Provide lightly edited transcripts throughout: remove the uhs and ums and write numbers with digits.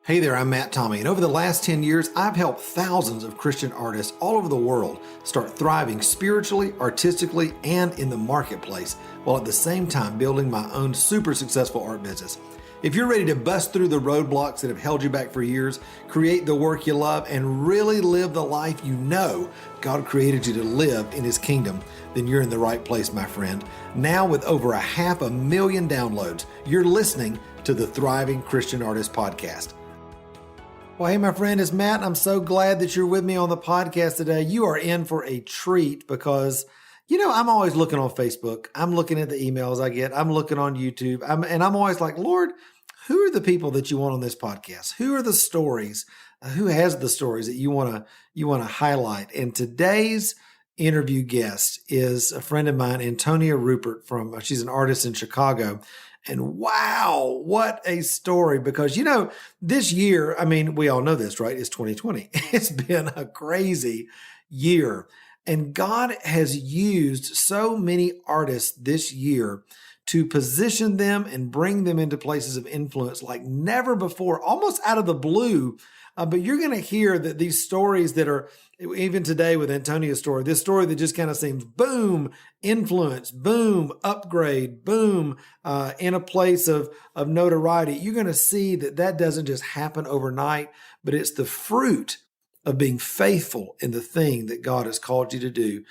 Hey there, I'm Matt Tommy, and over the last 10 years, I've helped thousands of Christian artists all over the world start thriving spiritually, artistically, and in the marketplace, while at the same time building my own super successful art business. If you're ready to bust through the roadblocks that have held you back for years, create the work you love, and really live the life you know God created you to live in His kingdom, then you're in the right place, my friend. Now with over 500,000 downloads, you're listening to the Thriving Christian Artist Podcast. Well, hey, my friend, it's Matt. I'm so glad that you're with me on the podcast today. You are in for a treat because, I'm always looking on Facebook. I'm looking at the emails I get. I'm looking on YouTube. I'm always like, Lord, who are the people that you want on this podcast? Who are the stories? Who has the stories that you want to highlight? And today's interview guest is a friend of mine, Antonia Ruppert she's an artist in Chicago. And wow, what a story. Because, this year, we all know this, right? It's 2020. It's been a crazy year. And God has used so many artists this year to position them and bring them into places of influence like never before, almost out of the blue. But you're going to hear that these stories that are, even today with Antonia's story, this story that just kind of seems boom, influence, boom, upgrade, boom, in a place of notoriety. You're going to see that doesn't just happen overnight, but it's the fruit of being faithful in the thing that God has called you to do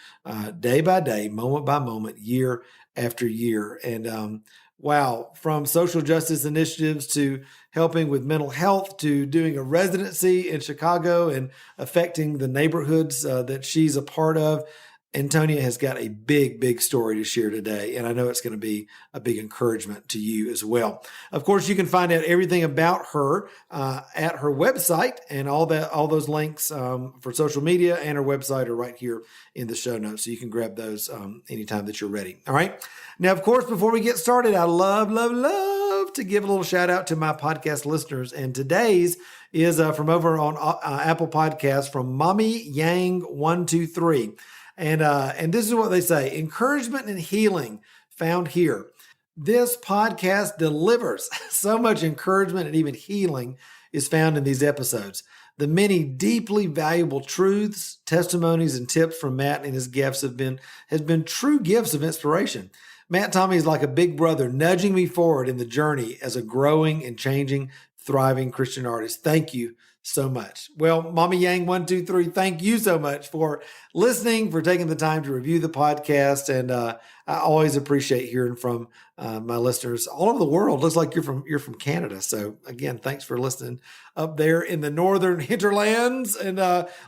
day by day, moment by moment, year after year. And wow, from social justice initiatives to helping with mental health to doing a residency in Chicago and affecting the neighborhoods that she's a part of, Antonia has got a big, big story to share today, and I know it's going to be a big encouragement to you as well. Of course, you can find out everything about her at her website, and all those links for social media and her website are right here in the show notes, so you can grab those anytime that you're ready. All right. Now, of course, before we get started, I love to give a little shout out to my podcast listeners, and today's is from over on Apple Podcasts from Mommy Yang 123. And this is what they say: encouragement and healing found here. This podcast delivers so much encouragement, and even healing is found in these episodes. The many deeply valuable truths, testimonies, and tips from Matt and his guests has been true gifts of inspiration. Matt Tommy is like a big brother nudging me forward in the journey as a growing and changing, thriving Christian artist. Thank you so much. Well, Mommy Yang 123, thank you so much for listening, for taking the time to review the podcast. And I always appreciate hearing from my listeners all over the world. Looks like you're from Canada. So again, thanks for listening up there in the northern hinterlands. And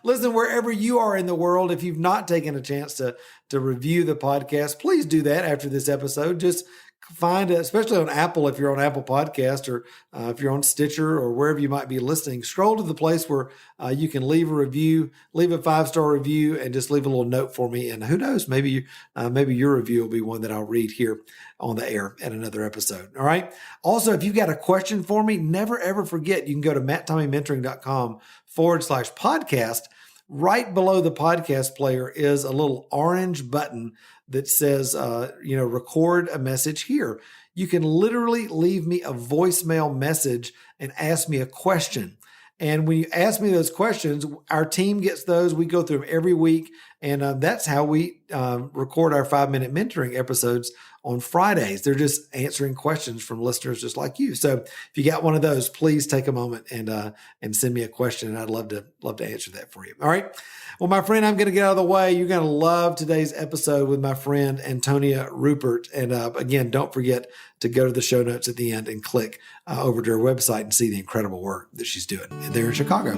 listen, wherever you are in the world, if you've not taken a chance to review the podcast, please do that after this episode. Just find it, especially on Apple, if you're on Apple Podcast, or if you're on Stitcher or wherever you might be listening, scroll to the place where you can leave a review, leave a 5-star review, and just leave a little note for me. And who knows, maybe your review will be one that I'll read here on the air at another episode. All right. Also, if you've got a question for me, never ever forget, you can go to matttommymentoring.com/podcast. Right below the podcast player is a little orange button that says, record a message here. You can literally leave me a voicemail message and ask me a question. And when you ask me those questions, our team gets those. We go through them every week. And that's how we record our 5-minute mentoring episodes on Fridays. They're just answering questions from listeners just like you. So if you got one of those, please take a moment and send me a question. And I'd love to answer that for you. All right. Well, my friend, I'm going to get out of the way. You're going to love today's episode with my friend, Antonia Ruppert. And again, don't forget to go to the show notes at the end and click over to her website and see the incredible work that she's doing there in Chicago.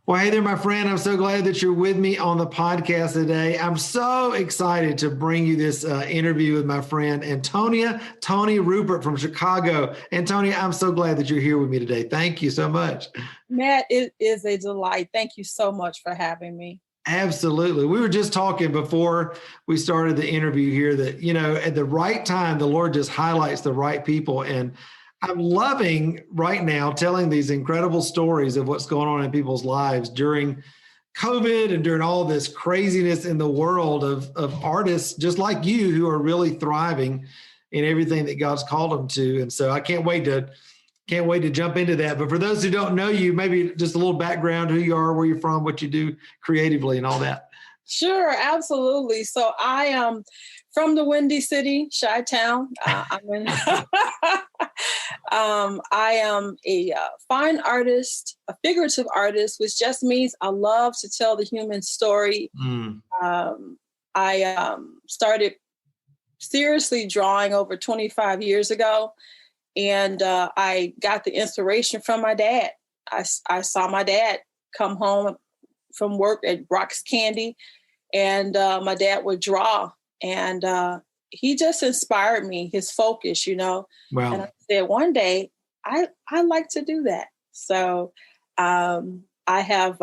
Well, hey there, my friend. I'm so glad that you're with me on the podcast today. I'm so excited to bring you this interview with my friend, Antonia Ruppert from Chicago. Antonia, I'm so glad that you're here with me today. Thank you so much. Matt, it is a delight. Thank you so much for having me. Absolutely. We were just talking before we started the interview here that, at the right time, the Lord just highlights the right people. And I'm loving right now telling these incredible stories of what's going on in people's lives during COVID and during all this craziness in the world of artists just like you who are really thriving in everything that God's called them to. And so I can't wait to Can't wait to jump into that. But for those who don't know you, maybe just a little background, who you are, where you're from, what you do creatively and all that. Sure, absolutely. So I am from the Windy City, Chi-Town. I am a fine artist, a figurative artist, which just means I love to tell the human story. I started seriously drawing over 25 years ago, and I got the inspiration from my dad. I saw my dad come home from work at Rock's Candy, and my dad would draw, and he just inspired me, his focus, Wow. And I said, one day, I like to do that. So I have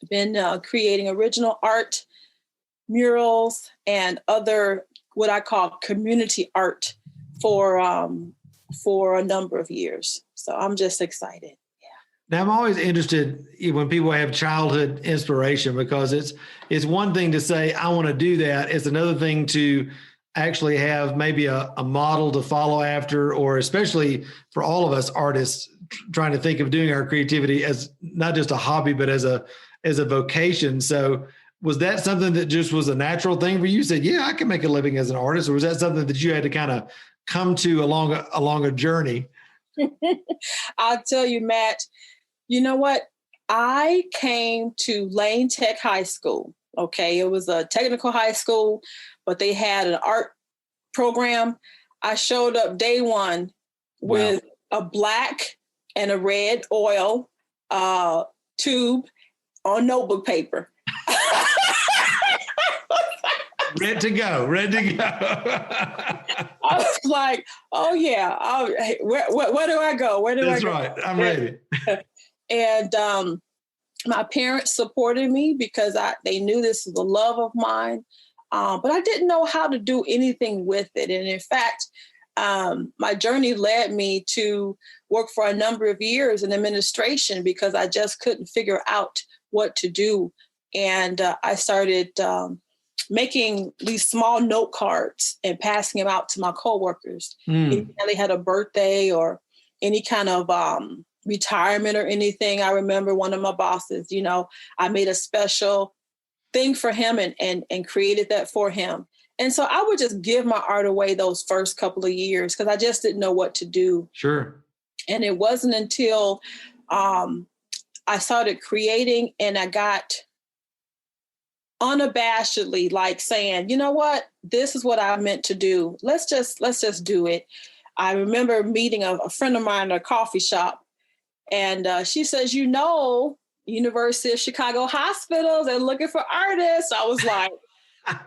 been creating original art, murals, and other what I call community art for a number of years. So I'm just excited. Now, I'm always interested when people have childhood inspiration, because it's one thing to say, I want to do that. It's another thing to actually have maybe a model to follow after, or especially for all of us artists trying to think of doing our creativity as not just a hobby, but as a vocation. So was that something that just was a natural thing for you? You said, yeah, I can make a living as an artist. Or was that something that you had to kind of come to along a journey? I'll tell you, Matt, you know what? I came to Lane Tech High School. Okay. It was a technical high school, but they had an art program. I showed up day one with a black and a red oil tube on notebook paper. Ready to go. I was like, oh yeah. Where do I go? That's right. I'm ready. And my parents supported me because they knew this was a love of mine. But I didn't know how to do anything with it. And in fact, my journey led me to work for a number of years in administration because I just couldn't figure out what to do. And I started making these small note cards and passing them out to my coworkers. Anytime they had a birthday or any kind of retirement or anything. I remember one of my bosses, I made a special thing for him and created that for him. And so I would just give my art away those first couple of years because I just didn't know what to do. Sure. And it wasn't until I started creating and I got unabashedly like saying, you know what, this is what I meant to do. Let's just do it. I remember meeting a friend of mine at a coffee shop. And she says, University of Chicago hospitals, they're looking for artists. I was like,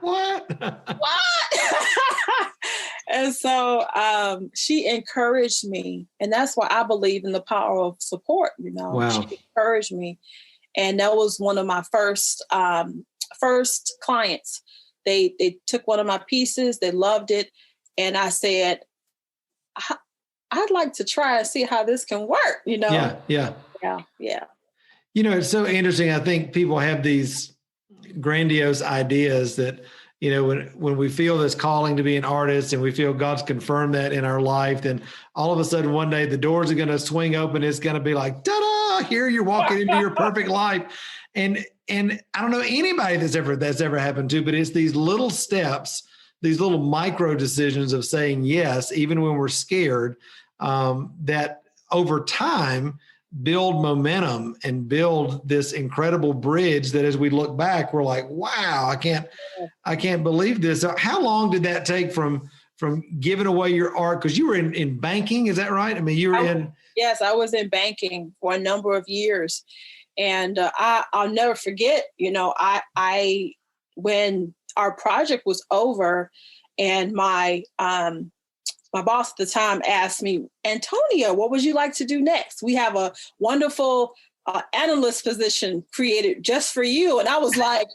what? And so she encouraged me. And that's why I believe in the power of support, Wow. She encouraged me. And that was one of my first clients. They took one of my pieces. They loved it. And I said, I'd like to try and see how this can work, Yeah. It's so interesting. I think people have these grandiose ideas that, when we feel this calling to be an artist and we feel God's confirmed that in our life, then all of a sudden one day the doors are going to swing open. It's going to be like, ta-da, here you're walking into your perfect life. And I don't know anybody that's ever happened to, but it's these little steps, these little micro decisions of saying yes, even when we're scared, that over time build momentum and build this incredible bridge that as we look back, we're like, wow, I can't believe this. How long did that take from giving away your art? Because you were in banking, is that right? I mean, Yes, I was in banking for a number of years. And I'll never forget, I when our project was over and my boss at the time asked me, Antonia, what would you like to do next? We have a wonderful analyst position created just for you. And I was like,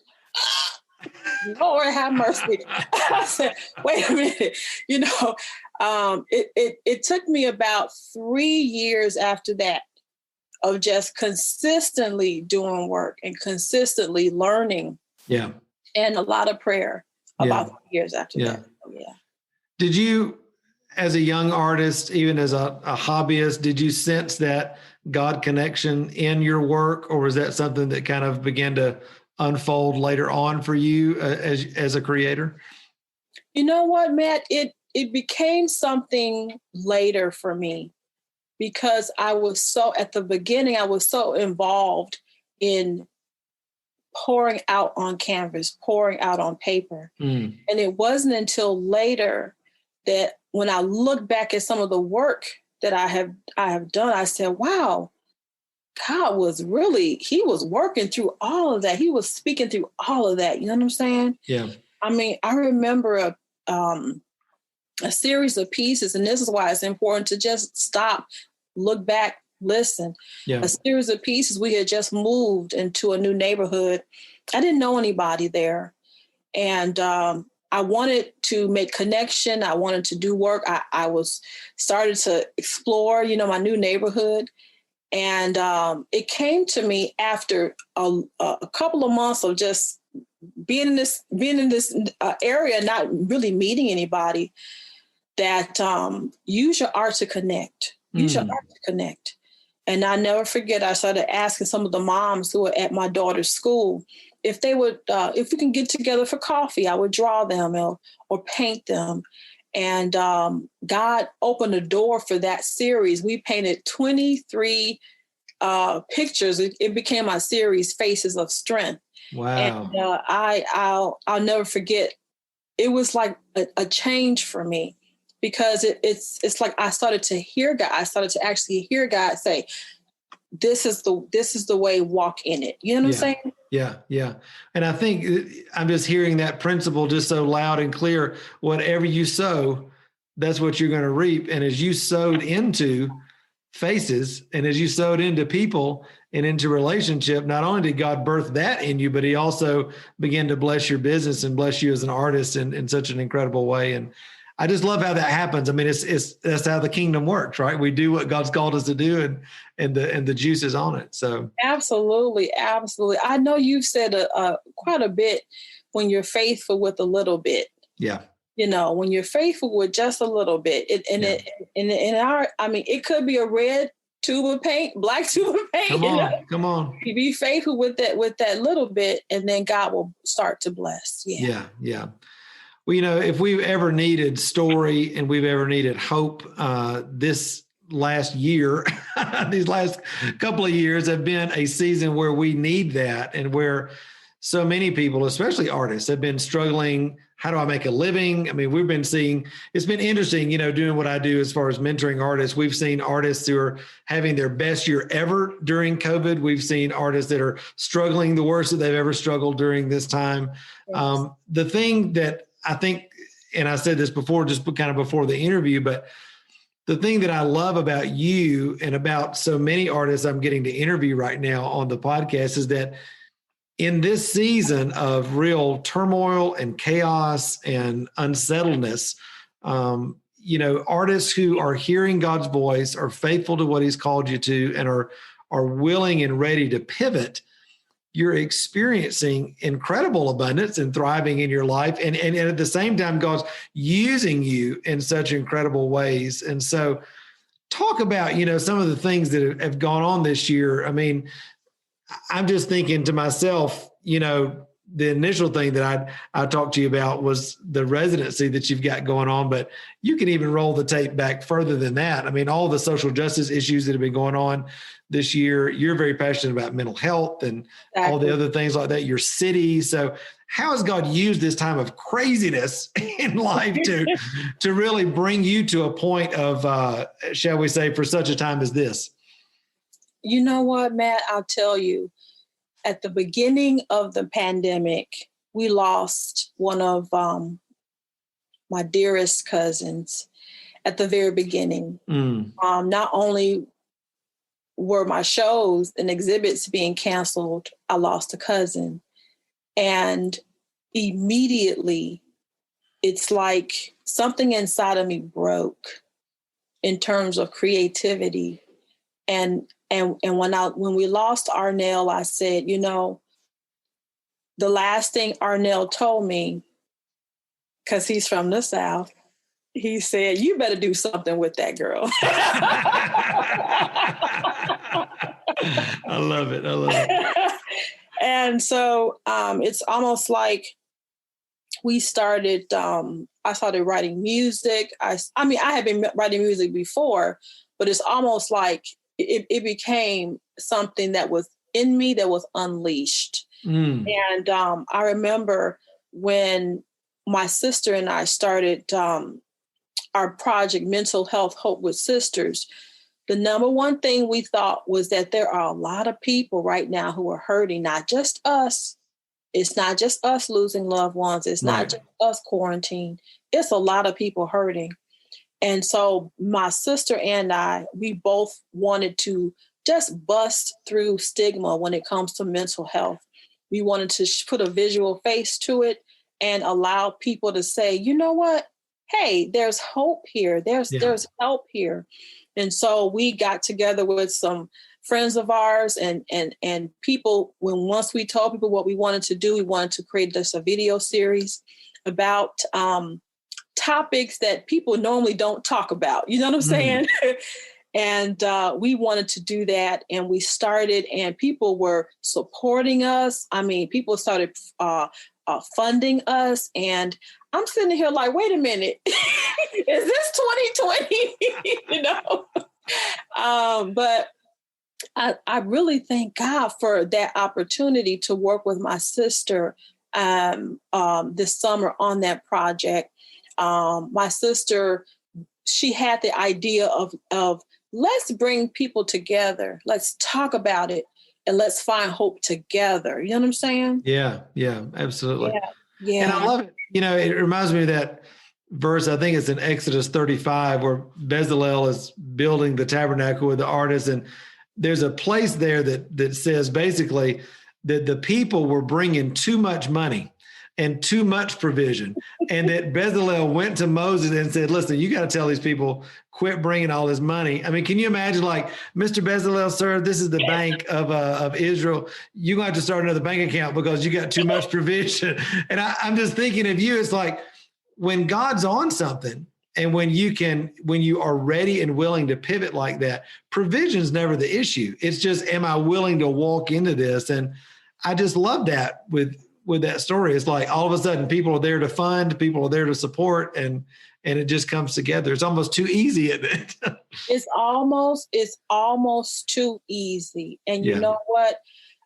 Lord have mercy. I said, wait a minute. It took me about 3 years after that of just consistently doing work and consistently learning. Yeah. And a lot of prayer about 3 years after that. So, yeah. Did you, as a young artist, even as a hobbyist, did you sense that God connection in your work, or was that something that kind of began to unfold later on for you as a creator? You know what, Matt? It became something later for me because at the beginning, I was so involved in pouring out on canvas, pouring out on paper. And it wasn't until later that when I look back at some of the work that I have done, I said, wow, God he was working through all of that. He was speaking through all of that. You know what I'm saying? Yeah. I mean, I remember a series of pieces, and this is why it's important to just stop, look back, listen. Yeah. A series of pieces. We had just moved into a new neighborhood. I didn't know anybody there. And I wanted to make connection. I wanted to do work. I was started to explore, my new neighborhood. And it came to me after a couple of months of just being in this area, not really meeting anybody, that use your art to connect. Use your art to connect. And I never forget, I started asking some of the moms who were at my daughter's school if they would, if we can get together for coffee. I would draw them or paint them. And God opened the door for that series. We painted 23 pictures. It became my series, Faces of Strength. Wow. And I'll never forget. It was like a change for me, because it's like I started to hear God. I started to actually hear God say, "This is the way. Walk in it." You know what I'm saying? Yeah, yeah. And I think I'm just hearing that principle just so loud and clear. Whatever you sow, that's what you're going to reap. And as you sowed into faces, and as you sowed into people and into relationship, not only did God birth that in you, but he also began to bless your business and bless you as an artist in such an incredible way. And I just love how that happens. I mean, that's how the kingdom works, right? We do what God's called us to do, and the juice is on it. So absolutely. I know you've said quite a bit, when you're faithful with a little bit. Yeah. When you're faithful with just a little bit, it could be a red tube of paint, black tube of paint. Come on. You be faithful with that little bit, and then God will start to bless. Yeah. Well, if we've ever needed story and we've ever needed hope, this last year, these last couple of years have been a season where we need that, and where so many people, especially artists, have been struggling. How do I make a living? I mean, we've been seeing, it's been interesting, doing what I do as far as mentoring artists. We've seen artists who are having their best year ever during COVID. We've seen artists that are struggling the worst that they've ever struggled during this time. Yes. The thing that I think, and I said this before, just kind of before the interview, but the thing that I love about you and about so many artists I'm getting to interview right now on the podcast is that in this season of real turmoil and chaos and unsettledness, artists who are hearing God's voice, are faithful to what he's called you to, and are willing and ready to pivot, you're experiencing incredible abundance and thriving in your life. And at the same time, God's using you in such incredible ways. And so talk about, some of the things that have gone on this year. I mean, I'm just thinking to myself, the initial thing that I talked to you about was the residency that you've got going on, but you can even roll the tape back further than that. I mean, all the social justice issues that have been going on this year, you're very passionate about mental health and all the other things like that, your city. So how has God used this time of craziness in life to really bring you to a point of, shall we say, for such a time as this? You know what, Matt, I'll tell you, at the beginning of the pandemic, we lost one of my dearest cousins at the very beginning. Not only were my shows and exhibits being canceled, I lost a cousin. And immediately, it's like something inside of me broke in terms of creativity. And when we lost Arnell, I said, the last thing Arnell told me, because he's from the South, he said, "You better do something with that girl." I love it. I love it. And so it's almost like we started, I started writing music. I mean, I had been writing music before, but it's almost like it became something that was in me that was unleashed. And I remember when my sister and I started our project, Mental Health Hope with Sisters, the number one thing we thought was that there are a lot of people right now who are hurting, not just us. It's not just us losing loved ones. It's not just us quarantined. It's a lot of people hurting. And so my sister and I, we both wanted to just bust through stigma when it comes to mental health. We wanted to put a visual face to it and allow people to say, you know what? Hey, there's hope here. There's help here. And so we got together with some friends of ours and people, once we told people what we wanted to do, we wanted to create this a video series about topics that people normally don't talk about. You know what I'm saying? And we wanted to do that. And we started, and people were supporting us. I mean, people started funding us. And I'm sitting here like, wait a minute, is this 2020? You know? But I really thank God for that opportunity to work with my sister this summer on that project. My sister, she had the idea of let's bring people together. Let's talk about it and let's find hope together. You know what I'm saying? Yeah, absolutely. Yeah. And I love it. You know, it reminds me of that verse, I think it's in Exodus 35, where Bezalel is building the tabernacle with the artists. And there's a place there that says basically that the people were bringing too much money and too much provision. And that Bezalel went to Moses and said, listen, you got to tell these people, quit bringing all this money. I mean, can you imagine, like, Mr. Bezalel, sir, this is the bank of Israel. You're going to have to start another bank account because you got too much provision. And I'm just thinking of you, it's like when God's on something and when you are ready and willing to pivot like that, provision's never the issue. It's just, am I willing to walk into this? And I just love that with that story. It's like all of a sudden people are there to fund, people are there to support, and it just comes together. It's almost too easy, isn't it? It's almost too easy. And you know what?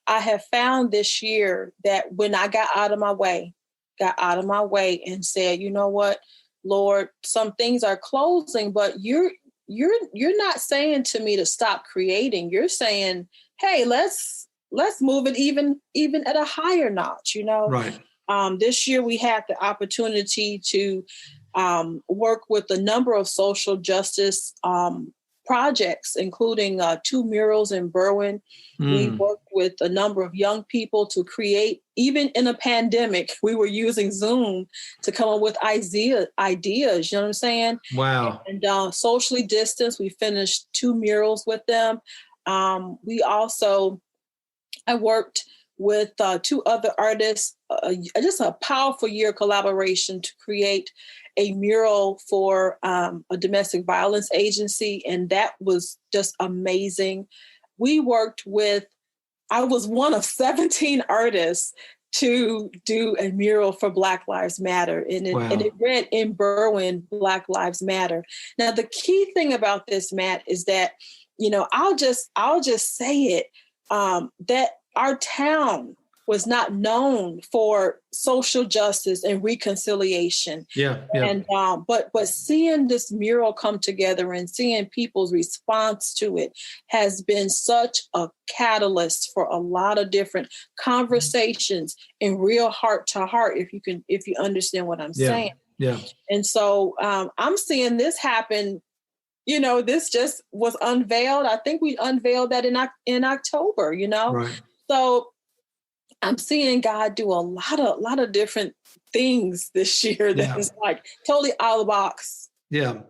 I have found this year that when I got out of my way and said, you know what, Lord, some things are closing, but you're not saying to me to stop creating. You're saying, hey, let's move it even at a higher notch, you know? Right. This year we had the opportunity to work with a number of social justice projects, including 2 murals in Berwyn. We worked with a number of young people to create, even in a pandemic, we were using Zoom to come up with ideas, you know what I'm saying? Wow. And socially distanced, we finished 2 murals with them. I worked with 2 other artists, just a powerful year collaboration to create a mural for a domestic violence agency. And that was just amazing. I was one of 17 artists to do a mural for Black Lives Matter. And it read in Berwyn, Black Lives Matter. Now, the key thing about this, Matt, is that, you know, I'll just say it, that our town was not known for social justice and reconciliation. Yeah. And but seeing this mural come together and seeing people's response to it has been such a catalyst for a lot of different conversations in real heart to heart, if you understand what I'm saying. Yeah. And so I'm seeing this happen. You know, this just was unveiled. I think we unveiled that in October, you know? Right. So I'm seeing God do a lot of different things this year that is like totally out of the box. Yeah.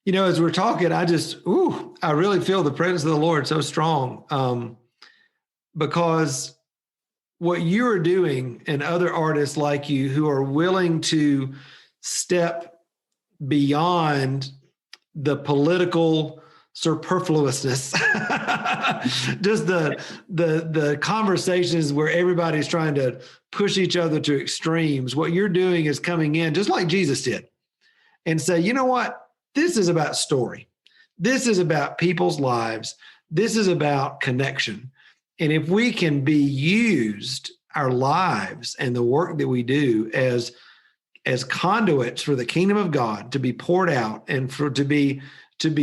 You know, as we're talking, I really feel the presence of the Lord so strong, because what you are doing and other artists like you who are willing to step beyond the political superfluousness, just the conversations where everybody's trying to push each other to extremes. What you're doing is coming in just like Jesus did and say, you know what? This is about story. This is about people's lives. This is about connection. And if we can be used, our lives and the work that we do as conduits for the kingdom of God to be poured out and to be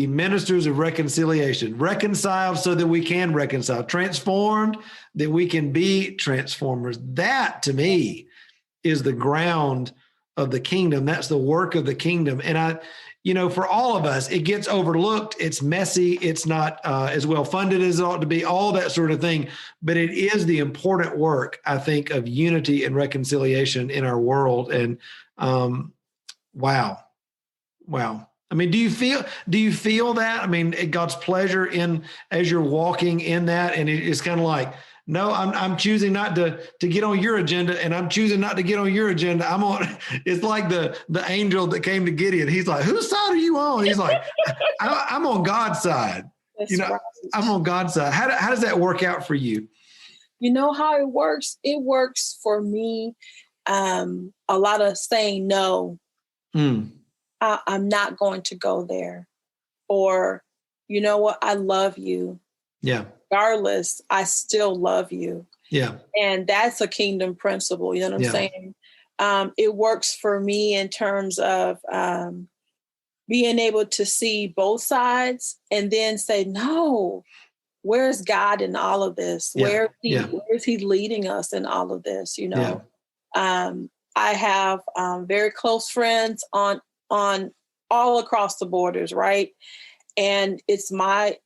ministers of reconciliation, reconciled so that we can reconcile, transformed that we can be transformers. That to me is the ground of the kingdom. That's the work of the kingdom. And for all of us, it gets overlooked. It's messy. It's not as well funded as it ought to be, all that sort of thing. But it is the important work, I think, of unity and reconciliation in our world. And wow. I mean, do you feel that? I mean, God's pleasure in as you're walking in that, and it's kind of like, no, I'm choosing not to get on your agenda, and I'm choosing not to get on your agenda. I'm on. It's like the angel that came to Gideon. He's like, whose side are you on? He's like, I'm on God's side. That's right. I'm on God's side. How does that work out for you? You know how it works? It works for me. A lot of saying no. I'm not going to go there. Or, you know what? I love you. Yeah. Regardless, I still love you. Yeah. And that's a kingdom principle. You know what I'm saying? It works for me in terms of being able to see both sides and then say, no, where's God in all of this? Where is he leading us in all of this? I have very close friends on all across the borders, right? And it's my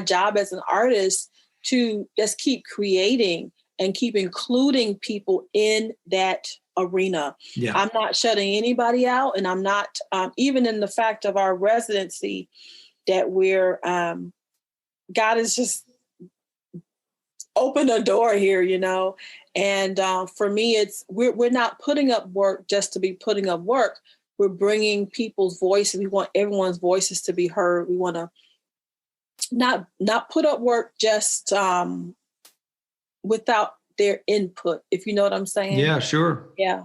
job as an artist to just keep creating and keep including people in that arena. Yeah. I'm not shutting anybody out, and I'm not even in the fact of our residency that we're God has just opened a door here, And for me, it's we're not putting up work just to be putting up work. We're bringing people's voices. We want everyone's voices to be heard. We want to not put up work just without their input, if you know what I'm saying. Yeah, sure. Yeah.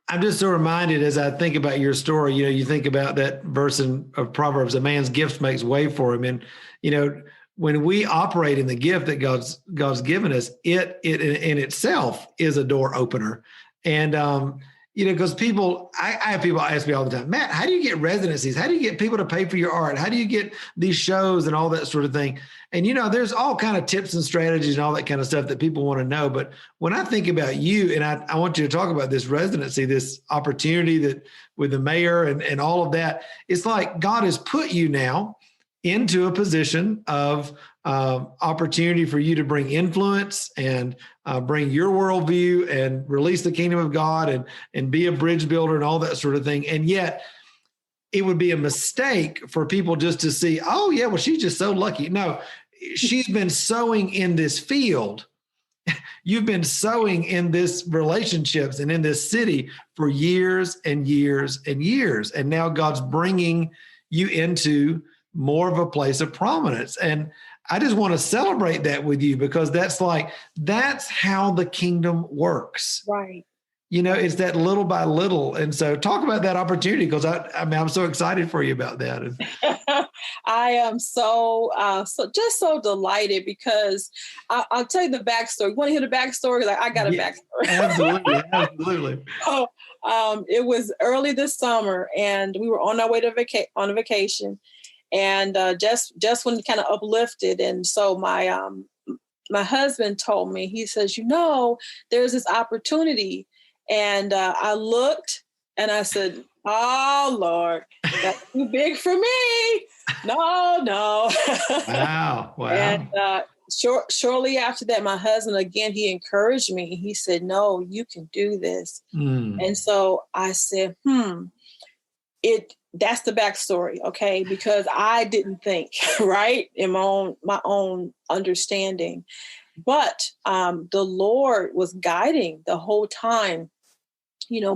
I'm just so reminded as I think about your story. You think about that verse of Proverbs: "A man's gift makes way for him." And when we operate in the gift that God's given us, it in itself is a door opener. And because I have people ask me all the time, Matt, how do you get residencies? How do you get people to pay for your art? How do you get these shows and all that sort of thing? And, there's all kind of tips and strategies and all that kind of stuff that people want to know. But when I think about you, and I want you to talk about this residency, this opportunity that with the mayor and all of that, it's like God has put you now into a position of opportunity for you to bring influence and bring your worldview and release the kingdom of God and be a bridge builder and all that sort of thing. And yet it would be a mistake for people just to see, oh yeah, well, she's just so lucky. No, she's been sowing in this field. You've been sowing in this relationships and in this city for years and years and years. And now God's bringing you into more of a place of prominence. And I just want to celebrate that with you, because that's how the kingdom works. Right. It's that little by little. And so talk about that opportunity, because I'm so excited for you about that. I am so delighted, because I'll tell you the backstory. You want to hear the backstory? I got a backstory. Absolutely. It was early this summer, and we were on our way to on a vacation. And just when kind of uplifted. And so my husband told me, he says, there's this opportunity. And I looked and I said, oh, Lord, that's too big for me. No. Wow. And shortly after that, my husband, again, he encouraged me. He said, no, you can do this. And so I said, that's the backstory, okay? Because I didn't think, right, in my own understanding. But the Lord was guiding the whole time.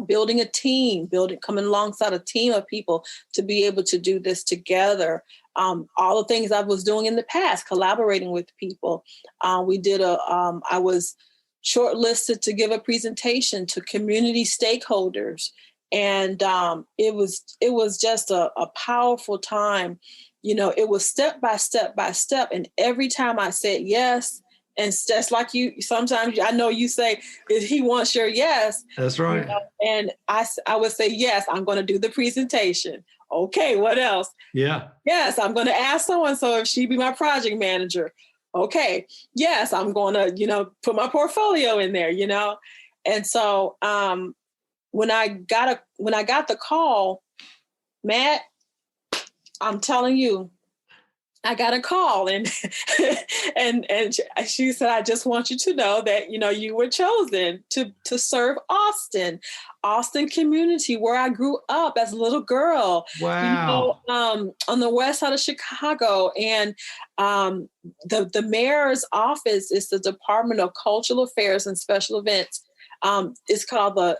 building a team, coming alongside a team of people to be able to do this together. All the things I was doing in the past, collaborating with people. I was shortlisted to give a presentation to community stakeholders. And it was just a powerful time. It was step by step by step. And every time I said yes, and just like you, sometimes I know you say, he wants your yes. That's right. And I would say, yes, I'm going to do the presentation. Okay, what else? Yeah. Yes, I'm going to ask so-and-so if she be my project manager. Okay. Yes, I'm going to, put my portfolio in there, And so when I got the call, Matt, I'm telling you, I got a call and she said, I just want you to know that, you were chosen to serve Austin community where I grew up as a little girl. Wow. On the west side of Chicago. And the mayor's office is the Department of Cultural Affairs and Special Events. It's called the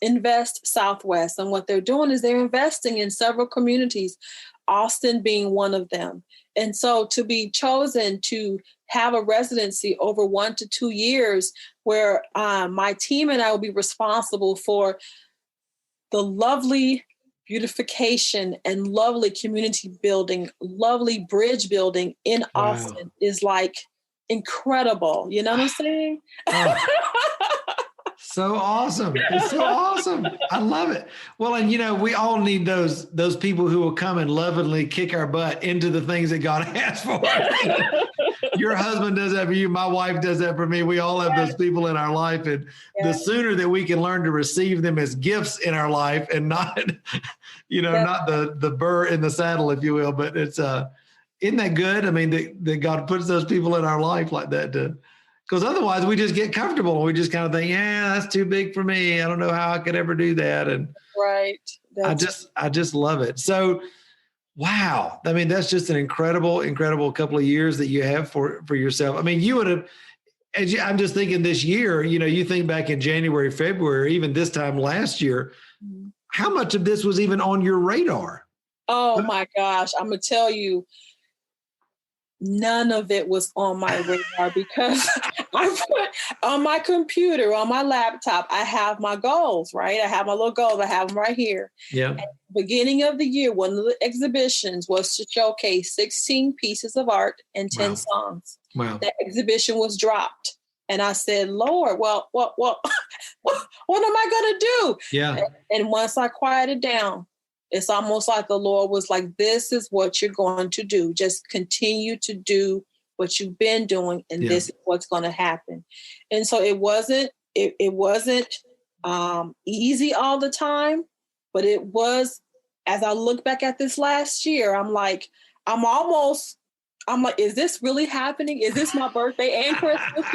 Invest Southwest. And what they're doing is they're investing in several communities, Austin being one of them. And so to be chosen to have a residency over 1 to 2 years where my team and I will be responsible for the lovely beautification and lovely community building, lovely bridge building in Austin is like incredible. You know what I'm saying? Oh. So awesome. It's so awesome. I love it. Well, and we all need those people who will come and lovingly kick our butt into the things that God has for us. Your husband does that for you. My wife does that for me. We all have those people in our life. And the sooner that we can learn to receive them as gifts in our life and not, not the burr in the saddle, if you will, but it's, isn't that good? I mean, that God puts those people in our life like that because otherwise we just get comfortable and we just kind of think, yeah, that's too big for me. I don't know how I could ever do that. And right. I just love it. So, wow. I mean, that's just an incredible couple of years that you have for yourself. I mean, you would have, I'm just thinking this year, you think back in January, February, even this time last year, how much of this was even on your radar? Oh my gosh. I'm going to tell you, none of it was on my radar because I put on my computer, on my laptop, I have my goals, right? I have my little goals. I have them right here. Yeah. At the beginning of the year, one of the exhibitions was to showcase 16 pieces of art and 10 songs. Wow. That exhibition was dropped. And I said, Lord, well, what am I going to do? Yeah. And once I quieted down, it's almost like the Lord was like, this is what you're going to do. Just continue to do what you've been doing. And this is what's going to happen. And so it wasn't easy all the time, but it was, as I look back at this last year, I'm like, is this really happening? Is this my birthday and Christmas?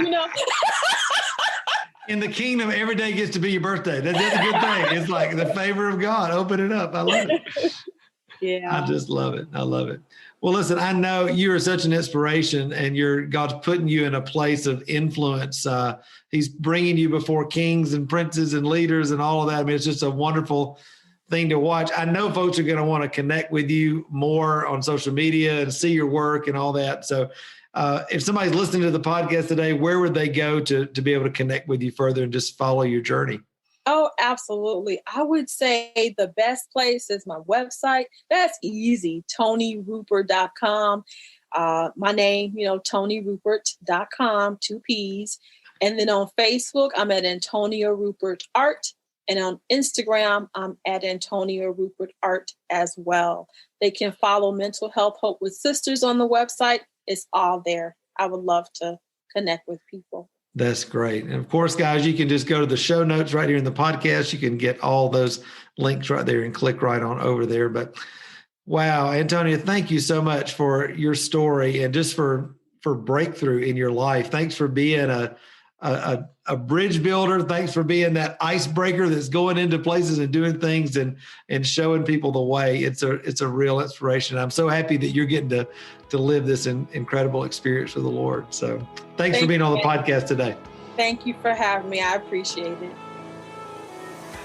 In the kingdom, every day gets to be your birthday. That's a good thing. It's like the favor of God. Open it up. I love it. Yeah. I just love it. I love it. Well, listen, I know you are such an inspiration and God's putting you in a place of influence. He's bringing you before kings and princes and leaders and all of that. I mean, it's just a wonderful thing to watch. I know folks are going to want to connect with you more on social media and see your work and all that. So if somebody's listening to the podcast today, where would they go to be able to connect with you further and just follow your journey? Oh, absolutely. I would say the best place is my website. That's easy, ToniRuppert.com. My name, ToniRuppert.com, 2 P's. And then on Facebook, I'm at Antonia Ruppert Art. And on Instagram, I'm at Antonia Ruppert Art as well. They can follow Mental Health Hope with Sisters on the website. It's all there. I would love to connect with people. That's great. And of course, guys, you can just go to the show notes right here in the podcast. You can get all those links right there and click right on over there. But wow, Antonia, thank you so much for your story and just for breakthrough in your life. Thanks for being a bridge builder. Thanks for being that icebreaker that's going into places and doing things and showing people the way. It's a real inspiration. I'm so happy that you're getting to live this incredible experience with the Lord. So thanks for being on the podcast today. Thank you for having me. I appreciate it.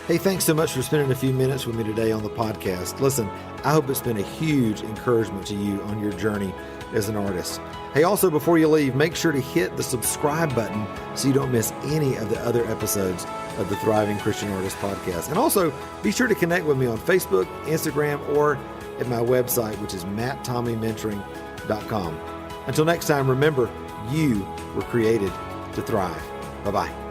Hey, thanks so much for spending a few minutes with me today on the podcast. Listen, I hope it's been a huge encouragement to you on your journey as an artist. Hey, also, before you leave, make sure to hit the subscribe button so you don't miss any of the other episodes of the Thriving Christian Artist podcast. And also, be sure to connect with me on Facebook, Instagram, or at my website, which is matttommymentoring.com. Until next time, remember, you were created to thrive. Bye-bye.